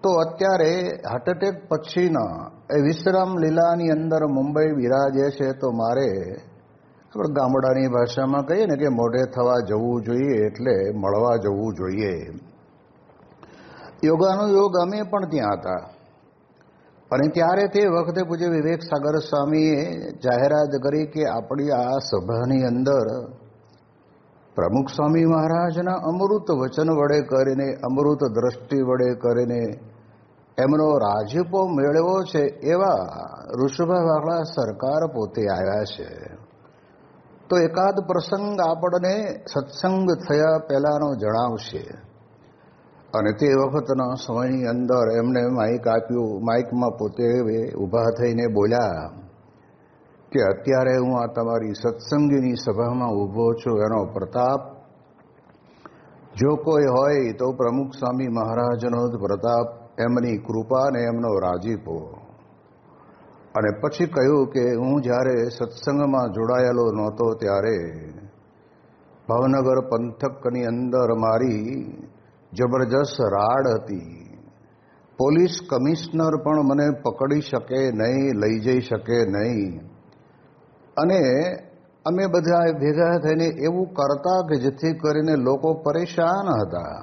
તો અત્યારે heart attack પછીના એ વિશ્રામ લીલાની અંદર મુંબઈ બિરાજે છે. તો મારે આપણે ગામડાની ભાષામાં કહીએ ને કે મોઢે થવા જવું જોઈએ, એટલે મળવા જવું જોઈએ. યોગાનુયોગ અમે પણ ત્યાં હતા, અને ત્યારે તે વખતે પૂજ્ય વિવેક સાગર સ્વામીએ જાહેરાત કરી કે આપણી આ સભાની અંદર પ્રમુખ સ્વામી મહારાજના અમૃત વચન વડે કરીને, અમૃત દ્રષ્ટિ વડે કરીને એમનો રાજીપો મેળવ્યો છે એવા ઋષભવાળા સરકાર પોતે આવ્યા છે. તો એકાદ પ્રસંગ આપણને સત્સંગ થયા પહેલાનો જણાવશે. અને તે વખતના સમયની અંદર એમને માઇક આપ્યું. માઇકમાં પોતે ઊભા થઈને બોલ્યા કે અત્યારે હું આ તમારી સત્સંગીની સભામાં ઊભો છું, એનો પ્રતાપ જો કોઈ હોય તો પ્રમુખ સ્વામી મહારાજનો જ પ્રતાપ, એમની કૃપા ને એમનો રાજીપો. અને પછી કહ્યું કે હું જ્યારે સત્સંગમાં જોડાયેલો નહોતો ત્યારે ભાવનગર પંથકની અંદર મારી જબરજસ્ત રાડ હતી. પોલીસ કમિશનર પણ મને પકડી શકે નહીં, લઈ જઈ શકે નહીં. અને અમે બધા ભેગા થઈને એવું કરતા કે જેથી કરીને લોકો પરેશાન હતા.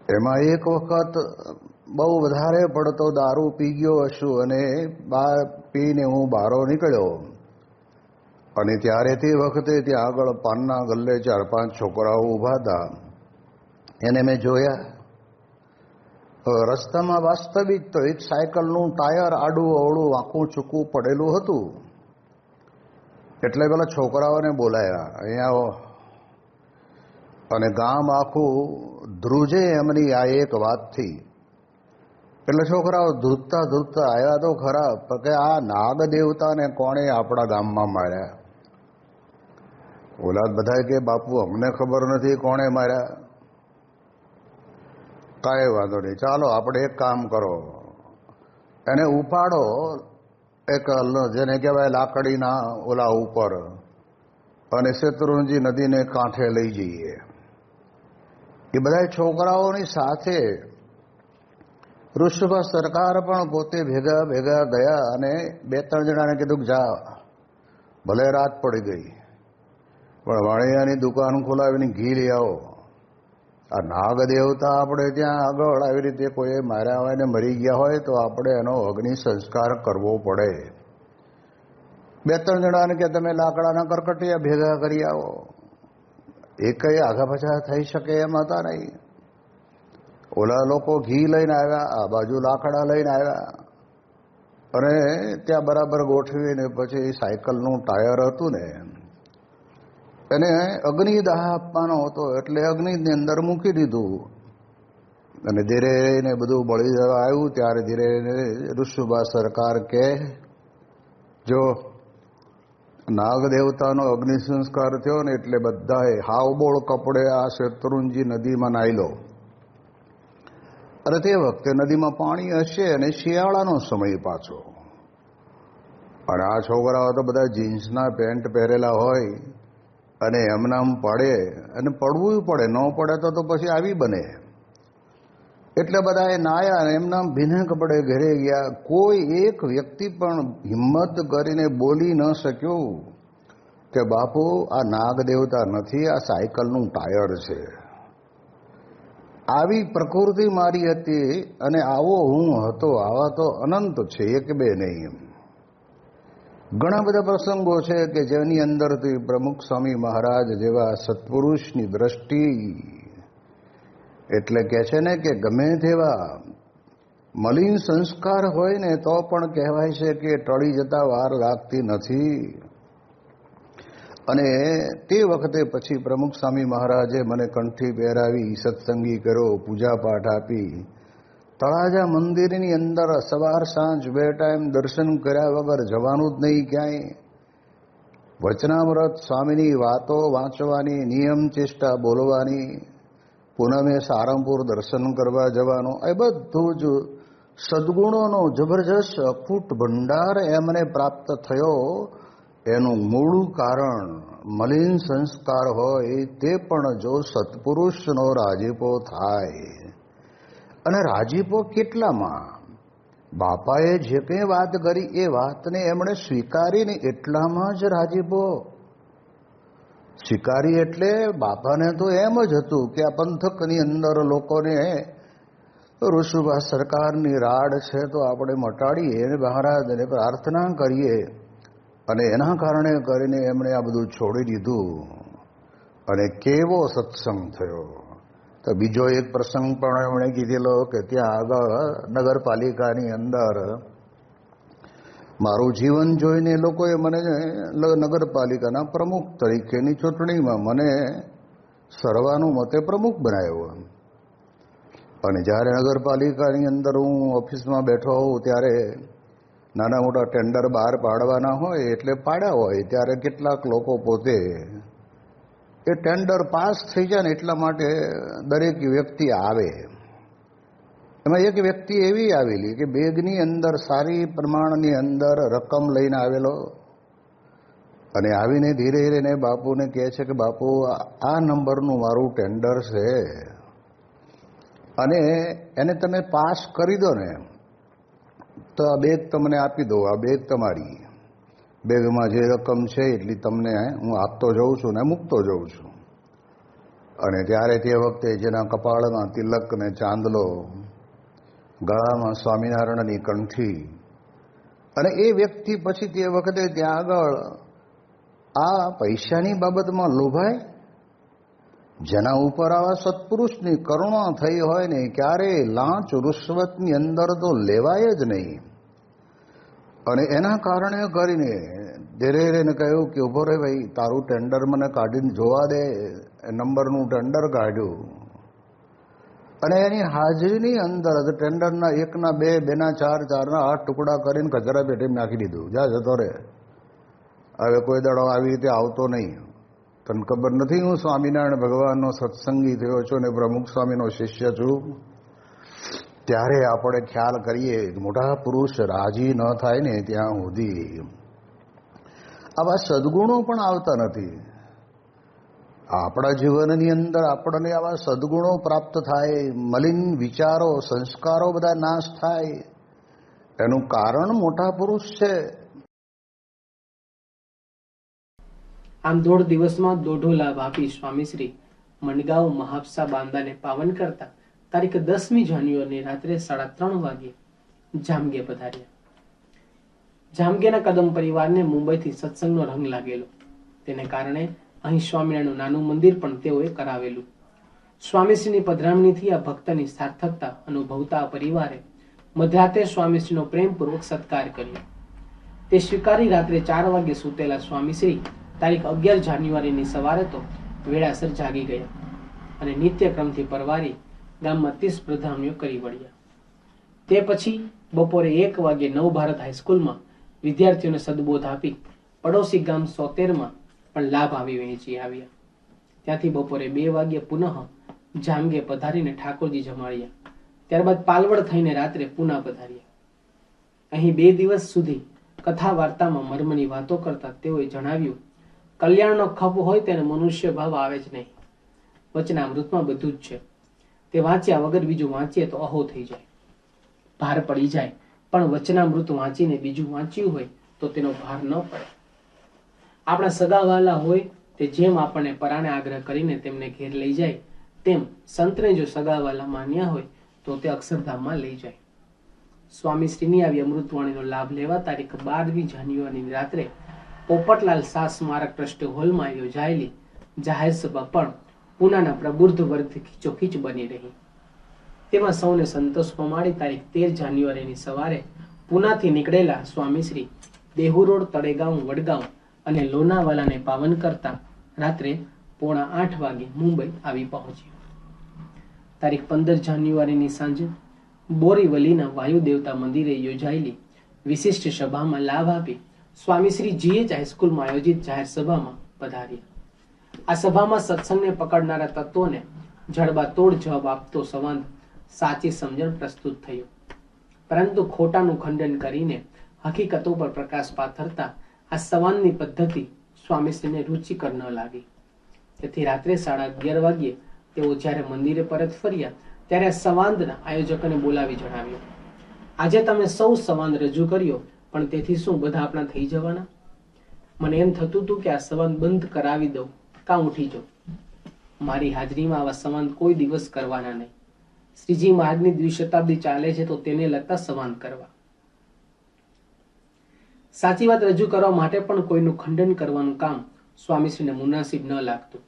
એમાં એક વખત બહુ વધારે પડતો દારૂ પી ગયો હશું, અને પીને હું બહાર નીકળ્યો. અને ત્યારે તે વખતે ત્યાં આગળ પાનના ગલ્લે 4-5 છોકરાઓ ઊભા હતા. એને મેં જોયા. રસ્તામાં વાસ્તવિક તો એક સાયકલનું ટાયર આડું અવળું વાંકું ચૂકવું પડેલું હતું. એટલે પેલા છોકરાઓને બોલાયા, અહીંયા આવો. અને ગામ આખું ધ્રુજે એમની આ એક વાતથી. એટલે છોકરાઓ ધ્રુજતા ધ્રુજતા આવ્યા તો ખરા, કે આ નાગ દેવતાને કોણે આપણા ગામમાં માર્યા? ઓલા બધા કે બાપુ અમને ખબર નથી કોણે માર્યા. કાંઈ વાંધો નહીં, ચાલો આપણે એક કામ કરો, એને ઉપાડો એક જેને કહેવાય લાકડીના ઓલા ઉપર, અને શેત્રુંજી નદીને કાંઠે લઈ જઈએ. એ બધા છોકરાઓની સાથે ઋષભ સરકાર પણ પોતે ભેગા ભેગા ગયા. અને 2-3 જણાને કીધું જા, ભલે રાત પડી ગઈ પણ વાણિયાની દુકાન ખોલાવીને ઘી લઈ આવો. આ નાગ દેવતા આપણે ત્યાં આગળ આવી રીતે કોઈ માર્યા હોય ને મરી ગયા હોય તો આપણે એનો અગ્નિ સંસ્કાર કરવો પડે. 2-3 જણાને કે તમે લાકડાના કરકટિયા ભેગા કરી આવો. એ કઈ આગા પાછા થઈ શકે એમ હતા નહીં. ઓલા લોકો ઘી લઈને આવ્યા, આ બાજુ લાકડા લઈને આવ્યા, અને ત્યાં બરાબર ગોઠવીને પછી સાયકલનું ટાયર હતું ને એને અગ્નિદાહ આપવાનો હતો, એટલે અગ્નિની અંદર મૂકી દીધું. અને ધીરે ને બધું બળી જવા આવ્યું. ત્યારે ધીરે ઋષભા સરકાર કે જો નાગ દેવતાનો અગ્નિ સંસ્કાર થયો ને એટલે બધાએ હાવબોળ કપડે આ શેત્રુંજી નદીમાં નાહી લો. અને તે વખતે નદીમાં પાણી હશે અને શિયાળાનો સમય પાછો. અને આ છોકરાઓ તો બધા જીન્સના પેન્ટ પહેરેલા હોય, અને એમનામ પડે, અને પડવું પડે, ન પડે તો પછી આવી બને. એટલે બધાએ નાયા અને એમનામ ભીને કપડે ઘરે ગયા. કોઈ એક વ્યક્તિ પણ હિંમત કરીને બોલી ન શક્યો કે બાપુ આ નાગ દેવતા નથી, આ સાયકલનું ટાયર છે. આવી પ્રકૃતિ મારી હતી, અને આવો હું હતો. આવા તો અનંત છે, 1-2 નહીં. ઘણા બધા પ્રસંગો છે કે જેની અંદરથી પ્રમુખ સ્વામી મહારાજ જેવા સત્પુરુષની દ્રષ્ટિ, એટલે કે છે ને કે ગમે તેવા મલિન સંસ્કાર હોય ને તો પણ કહેવાય છે કે ટળી જતા વાર લાગતી નથી. અને તે વખતે પછી પ્રમુખ સ્વામી મહારાજે મને કંઠી પહેરાવી, સત્સંગી કર્યો, પૂજાપાઠ આપી. તળાજા મંદિરની અંદર સવાર સાંજ 2 ટાઈમ દર્શન કર્યા વગર જવાનું જ નહીં ક્યાંય. વચનામૃત સ્વામીની વાતો વાંચવાની, નિયમ ચેષ્ટા બોલવાની, પૂનમે સારંગપુર દર્શન કરવા જવાનું. એ બધું જ સદગુણોનો જબરજસ્ત અખૂટ ભંડાર એમને પ્રાપ્ત થયો. એનું મૂળ કારણ મલિન સંસ્કાર હોય તે પણ જો સત્પુરુષનો રાજીપો થાય અને રાજીપો કેટલામાં? બાપાએ જે કંઈ વાત કરી એ વાતને એમણે સ્વીકારીને એટલામાં જ રાજીપો. સ્વીકારી એટલે બાપાને તો એમ જ હતું કે આ પંથકની અંદર લોકોને ઋષુભા સરકારની રાડ છે તો આપણે મટાડીએ અને મહારાજને પ્રાર્થના કરીએ, અને એના કારણે કરીને એમણે આ બધું છોડી દીધું. અને કેવો સત્સંગ થયો! તો બીજો એક પ્રસંગ પણ એમણે કીધેલો કે ત્યાં આગળ નગરપાલિકાની અંદર મારું જીવન જોઈને લોકોએ મને નગરપાલિકાના પ્રમુખ તરીકેની ચૂંટણીમાં મને સર્વાનુમતે પ્રમુખ બનાવ્યો. અને જ્યારે નગરપાલિકાની અંદર હું ઓફિસમાં બેઠો હોઉં ત્યારે નાના મોટા ટેન્ડર બહાર પાડવાના હોય એટલે પાડ્યા હોય ત્યારે કેટલાક લોકો પોતે એ ટેન્ડર પાસ થઈ જાય ને એટલા માટે દરેક વ્યક્તિ આવે. એમાં એક વ્યક્તિ એવી આવેલી કે બેગની અંદર સારી પ્રમાણની અંદર રકમ લઈને આવેલો, અને આવીને ધીરે ધીરે બાપુને કહે છે કે બાપુ આ નંબરનું મારું ટેન્ડર છે અને એને તમે પાસ કરી દો ને તો આ બેગ તમને આપી દો, આ બેગ તમારી. બેગમાં જે રકમ છે એટલી તમને હું આપતો જઉં છું ને મૂકતો જઉં છું. અને ત્યારે તે વખતે જેના કપાળમાં તિલક ને ચાંદલો, ગળામાં સ્વામિનારાયણની કંઠી, અને એ વ્યક્તિ પછી તે વખતે ત્યાં આગળ આ પૈસાની બાબતમાં લોભાય? જેના ઉપર આવા સત્પુરુષની કરુણા થઈ હોય ને ક્યારેય લાંચ રૂશ્વતની અંદર તો લેવાય જ નહીં. અને એના કારણે કરીને ધીરે કહ્યું કે ઉભો રે ભાઈ, તારું ટેન્ડર મને કાઢીને જોવા દે. નંબરનું ટેન્ડર કાઢ્યું અને એની હાજરીની અંદર ટેન્ડરના 1ના 2, 2ના 4, 4ના 8 ટુકડા કરીને કચરા પેટી નાખી દીધું. જા જતો રે, હવે કોઈ દડો આવી રીતે આવતો નહીં. તને ખબર નથી હું સ્વામિનારાયણ ભગવાનનો સત્સંગી થયો છું અને પ્રમુખ સ્વામીનો શિષ્ય છું? ત્યારે આપણે ખ્યાલ કરીએ મોટા પુરુષ રાજી ન થાય ને ત્યાં સુધી આવા સદગુણો પણ આવતા નથી. આપણા જીવનની અંદર આપણને આવા સદગુણો પ્રાપ્ત થાય, મલિન વિચારો, સંસ્કારો બધા નાશ થાય, એનું કારણ મોટા પુરુષ છે. આમ 1.5 દિવસમાં દોઢો લાભ આપી સ્વામીશ્રી મણગાંવ મહાપસા બાંદાને પાવન કરતા તારીખ 10મી જાન્યુઆરીની રાત્રે 3:30 વાગ્યે જામગે પધાર્યા. જામગેના કદમ પરિવારને મુંબઈથી સત્સંગનો રંગ લાગેલો. તેને કારણે અહીં સ્વામિનારાયણનું નાનું મંદિર પણ તેઓએ કરાવેલું. સ્વામીશ્રીની પધરામણીથી આ ભક્તની સાર્થકતા અનુભવતા પરિવારે મધરાતે સ્વામીશ્રીનો પ્રેમપૂર્વક સત્કાર કર્યો. તે સ્વીકારી રાત્રે 4 વાગ્યે સૂતેલા સ્વામીશ્રી તારીખ 11 જાન્યુઆરીની સવારે તો વેળાસર જાગી ગયા અને નિત્યક્રમથી પરવારી ગામમાં 30 પ્રધામણીઓ કરી વળ્યા. તે પછી બપોરે 1 વાગ્યે નવભારત હાઈસ્કૂલમાં વિદ્યાર્થીઓને સદબોધ આપી પડોશી ગામ 73માં પણ લાભ આવી વહેંચી આવ્યા. ત્યાંથી બપોરે 2 વાગ્યે પુનઃ જામગે પધારીને ઠાકોરજી જમાડ્યા. ત્યારબાદ પાલવડ થઈને રાત્રે પુના પધાર્યા. અહીં 2 દિવસ સુધી કથા વાર્તામાં મર્મની વાતો કરતા તેઓએ જણાવ્યું, કલ્યાણનો ખપ હોય તેને મનુષ્ય ભાવ આવે જ નહીં. વચનામૃતમાં બધું જ છે. તે વાંચ્યા વગર બીજું વાંચીએ તો અહો થઈ જાય, ભાર પડી જાય. પણ વચનામૃત વાંચીને બીજું વાંચ્યું હોય તો તેનો ભાર ન પડે. આપણા સગાવાલા હોય તે જેમ આપણને પરાણે આગ્રહ કરીને તેમને ઘેર લઈ જાય, તેમ સંતને જો સગાવાલા માન્યા હોય તો તે અક્ષરધામમાં લઈ જાય. સ્વામીશ્રીની આવી અમૃતવાણીનો લાભ લેવા તારીખ 12મી જાન્યુઆરીની રાત્રે પોપટલાલ શાહ સ્મારક ટ્રસ્ટ હોલમાં યોજાયેલી જાહેર સભા પણ પૂનાના પ્રબુદ્ધ વર્ગથી ખીચોખીચ બની રહી. તેમાં સૌને સંતોષ પમાડી તારીખ 13 જાન્યુઆરીની સવારે પૂનાથી નીકળેલા સ્વામીશ્રી દેહુ રોડ, તળેગાંવ, વડગાંવ અને લોનાવાલાને પાવન કરતા રાત્રે 7:45 વાગે મુંબઈ આવી પહોંચ્યા. તારીખ 15 જાન્યુઆરીની સાંજે બોરીવલીના વાયુ દેવતા મંદિરે યોજાયેલી વિશિષ્ટ સભામાં લાભ આપી સ્વામીશ્રી GH હાઈસ્કૂલમાં આયોજિત જાહેર સભામાં પધાર્યા. આ સભામાં સત્સંગને પકડનારા તત્વોને જડબાતોડ જવાબ આપતો સંવાદ સાચી સમજણ પ્રસ્તુત થયો, પરંતુ ખોટાનું ખંડન કરીને હકીકતો પર પ્રકાશ પાથરતા આ સંવાદની પદ્ધતિ સ્વામીશ્રીને રુચિકર ન લાગી. તેથી રાત્રે 11:30 વાગ્યે તેઓ જ્યારે મંદિરે પરત ફર્યા ત્યારે સંવાદના આયોજકોને બોલાવી જણાવ્યું, આજે તમે સૌ સંવાદ રજૂ કર્યો, પણ તેથી શું બધા આપણા થઈ જવાના? મને એમ થતું હતું કે આ સંવાદ બંધ કરાવી દઉં, કાં ઉઠી જાઉં. મારી હાજરીમાં આવા સંવાદ કોઈ દિવસ કરવાના નહીં. શ્રીજી મહારાજની દ્વિશતાબ્દી ચાલે છે તો તેને લગતા સંવાદ કરવા. સાચી વાત રજૂ કરવા માટે પણ કોઈનું ખંડન કરવાનું કામ સ્વામીશ્રીને મુનાસિબ ન લાગતું.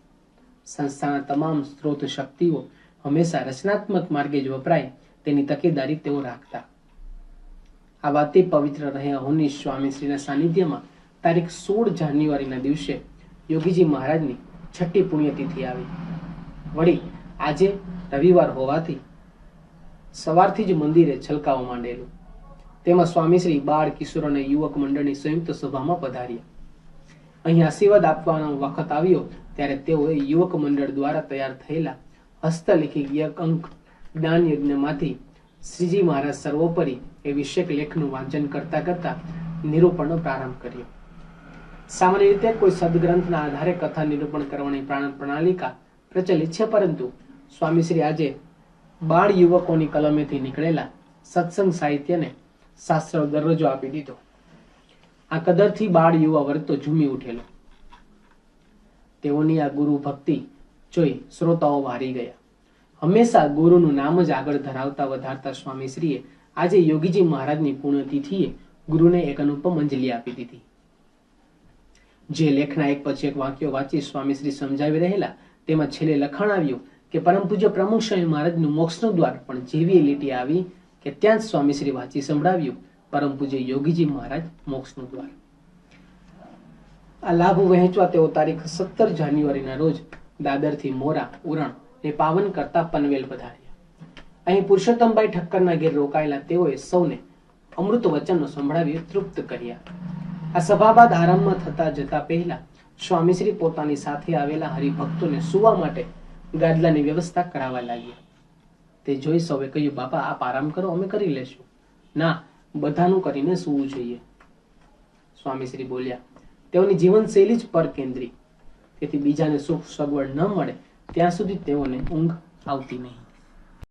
સંસ્થાના તમામ સ્ત્રોત શક્તિઓ હંમેશા રચનાત્મક માર્ગે જ વપરાય તેની તકેદારી તેઓ રાખતા. આ વાતે પવિત્ર રહ્યા હોની સ્વામીશ્રીના સાનિધ્યમાં તારીખ 16 જાન્યુઆરીના દિવસે યોગીજી મહારાજની 6ઠ્ઠી પુણ્યતિથિ આવી. વળી આજે રવિવાર હોવાથી સવારથી જ મંદિરે છલકાવા માંડેલું. તેમાં સ્વામીશ્રી બાળ, કિશોર અને યુવક મંડળની સંયુક્ત સભામાં પધાર્યા. અહીં આશીર્વાદ આપવાનો વખત આવ્યો ત્યારે તેઓએ યુવક મંડળ દ્વારા તૈયાર થયેલા હસ્તલિખિત અંક જ્ઞાન યજ્ઞમાંથી શ્રીજી મહારાજ સર્વોપરી એ વિષયક લેખનું વાંચન કરતા કરતા નિરૂપણનો પ્રારંભ કર્યો. સામાન્ય રીતે કોઈ સદગ્રંથના આધારે કથા નિરૂપણ કરવાની પ્રણાલિકા પ્રચલિત છે, પરંતુ સ્વામીશ્રી આજે બાળ યુવકોની કલમેથી નીકળેલા સત્સંગ સાહિત્યને શાસ્ત્ર દરજ્જો આપી દીધો. આ કદરથી બાળ યુવા વર્ગ તો ઝૂમી ઉઠેલો. તેઓની આ ગુરુ ભક્તિ જોઈ શ્રોતાઓ વારી ગયા. હંમેશા ગુરુનું નામ જ આગળ ધરાવતા વધારતા સ્વામીશ્રીએ આજે યોગીજી મહારાજની પુણ્યતિથિએ ગુરુને એક અનુપમ અંજલિ આપી દીધી. જે લેખના એક પછી એક વાક્યો વાંચી સ્વામીશ્રી સમજાવી રહેલા તેમાં છેલ્લે લખાણ આવ્યું કે પરમ પૂજ્ય પ્રમુખ સ્વામી મહારાજનું મોક્ષનું દ્વાર પણ જેવી લીટી આવી કે ત્યાં જ સ્વામીશ્રી વાંચી સંભળાવ્યું, પરમ પૂજ્ય યોગીજી મહારાજ મોક્ષનું દ્વાર. આ લાભ વહેંચવા તેઓ તારીખ 17 જાન્યુઆરીના રોજ દાદરથી મોરા, ઉરણ ને પાવન કરતા પનવેલ પધાર્યા. અહીં પુરુષોત્તમભાઈ ઠક્કરના ઘેર રોકાયેલા તેઓએ સૌને અમૃત વચનો સંભળાવી તૃપ્ત કર્યા. આ સભા બાદ આરામમાં થતા જતા પહેલા સ્વામીશ્રી પોતાની સાથે આવેલા હરિભક્તોને સુવા માટે ગાદલાની વ્યવસ્થા કરાવવા લાગ્યા. તે જોઈ સૌએ કહ્યું, બાપા આપ આરામ કરો, અમે કરી લેશું. ના, બધાનું કરીને સૂવું જોઈએ. સ્વામીશ્રી બોલ્યા, તેઓની જીવનશૈલી જ પર કેન્દ્રી, તેથી બીજાને સુખ સગવડ ન મળે ત્યાં સુધી તેઓને ઊંઘ આવતી નહીં.